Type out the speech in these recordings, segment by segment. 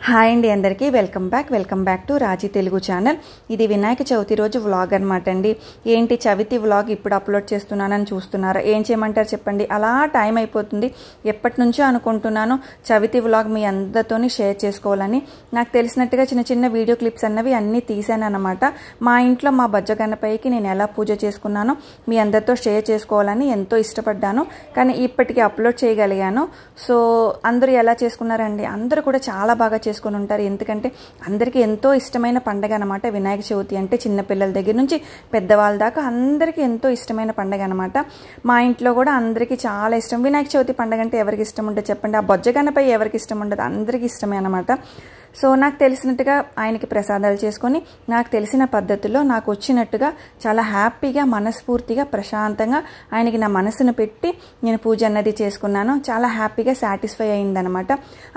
Hi అండి అందరికీ welcome back to Raji Telugu channel. ఇది వినాయక చవితి రోజు వ్లాగ్ అనమాట అండి. ఏంటి చవితి వ్లాగ్ ఇప్పుడు అప్లోడ్ చేస్తున్నానని చూస్తున్నారా? ఏం చేయమంటారు చెప్పండి, అలా టైం అయిపోతుంది. ఎప్పటి నుంచో అనుకుంటున్నాను చవితి వ్లాగ్ మీ అందరితోని షేర్ చేసుకోవాలని. నాకు తెలిసినట్టుగా చిన్న చిన్న వీడియో క్లిప్స్ అన్నవి అన్నీ తీసాను అనమాట. మా ఇంట్లో మా బజ్జ గణపయ్యకి నేను ఎలా పూజ చేసుకున్నానో మీ అందరితో షేర్ చేసుకోవాలని ఎంతో ఇష్టపడ్డాను. కానీ ఇప్పటికీ అప్లోడ్ చేయగలిగాను. సో అందరూ ఎలా చేసుకున్నారండి? అందరూ కూడా చాలా బాగా చేసుకుని ఉంటారు. ఎందుకంటే అందరికీ ఎంతో ఇష్టమైన పండగ అనమాట వినాయక చవితి అంటే. చిన్నపిల్లల దగ్గర నుంచి పెద్దవాళ్ళ దాకా అందరికీ ఎంతో ఇష్టమైన పండగ అనమాట. మా ఇంట్లో కూడా అందరికీ చాలా ఇష్టం. వినాయక చవితి పండగ అంటే ఎవరికి ఇష్టం ఉంటుంది చెప్పండి? ఆ బొజ్జ గణపయ్య ఎవరికి ఇష్టం ఉండదు? అందరికీ ఇష్టమే అనమాట. సో నాకు తెలిసినట్టుగా ఆయనకి ప్రసాదాలు చేసుకొని నాకు తెలిసిన పద్ధతిలో నాకు వచ్చినట్టుగా చాలా హ్యాపీగా మనస్ఫూర్తిగా ప్రశాంతంగా ఆయనకి నా మనసును పెట్టి నేను పూజ అన్నది చేసుకున్నాను. చాలా హ్యాపీగా సాటిస్ఫై అయిందనమాట.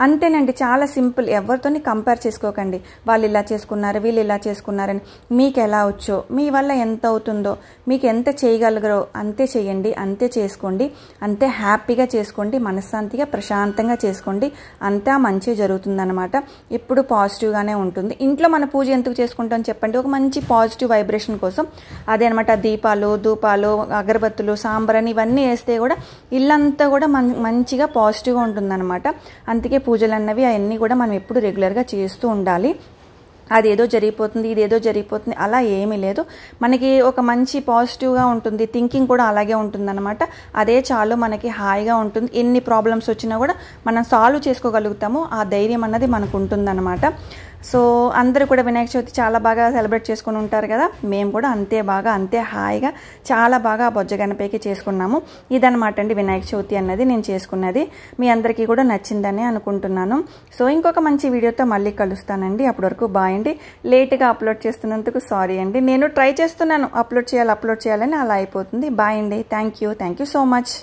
అంతేనండి, చాలా సింపుల్. ఎవరితోని కంపేర్ చేసుకోకండి. వాళ్ళు ఇలా చేసుకున్నారు, వీళ్ళు ఇలా చేసుకున్నారని. మీకు ఎలా వచ్చో, మీ వల్ల ఎంత అవుతుందో, మీకు ఎంత చేయగలగరో అంతే చేయండి, అంతే చేసుకోండి, అంతే హ్యాపీగా చేసుకోండి, మనశ్శాంతిగా ప్రశాంతంగా చేసుకోండి. అంతా మంచి జరుగుతుందన్నమాట. ఇప్పుడు పాజిటివ్గానే ఉంటుంది. ఇంట్లో మన పూజ ఎందుకు చేసుకుంటాం చెప్పండి? ఒక మంచి పాజిటివ్ వైబ్రేషన్ కోసం. అదే అనమాట. దీపాలు, ధూపాలు, అగరబత్తులు, సాంబ్రాణి ఇవన్నీ వేస్తే కూడా ఇల్లంతా కూడా మంచిగా పాజిటివ్గా ఉంటుందన్నమాట. అందుకే పూజలు అన్నవి అవన్నీ కూడా మనం ఎప్పుడు రెగ్యులర్గా చేస్తూ ఉండాలి. అదేదో జరిగిపోతుంది, ఇదేదో జరిగిపోతుంది అలా ఏమీ లేదు. మనకి ఒక మంచి పాజిటివ్గా ఉంటుంది. థింకింగ్ కూడా అలాగే ఉంటుందన్నమాట. అదే చాలు, మనకి హాయిగా ఉంటుంది. ఎన్ని ప్రాబ్లమ్స్ వచ్చినా కూడా మనం సాల్వ్ చేసుకోగలుగుతాము. ఆ ధైర్యం అన్నది మనకు ఉంటుందన్నమాట. సో అందరూ కూడా వినాయక చవితి చాలా బాగా సెలబ్రేట్ చేసుకుని ఉంటారు కదా. మేము కూడా అంతే బాగా, అంతే హాయిగా, చాలా బాగా బొజ్జ గణపయ్యకి చేసుకున్నాము. ఇదనమాట అండి వినాయక చవితి అన్నది నేను చేసుకున్నది. మీ అందరికీ కూడా నచ్చిందని అనుకుంటున్నాను. సో ఇంకొక మంచి వీడియోతో మళ్ళీ కలుస్తానండి. అప్పటి వరకు బాయ్ అండి. లేట్గా అప్లోడ్ చేస్తున్నందుకు సారీ అండి. నేను ట్రై చేస్తున్నాను అప్లోడ్ చేయాలని, అలా అయిపోతుంది. బాయ్ అండి. Thank you so much.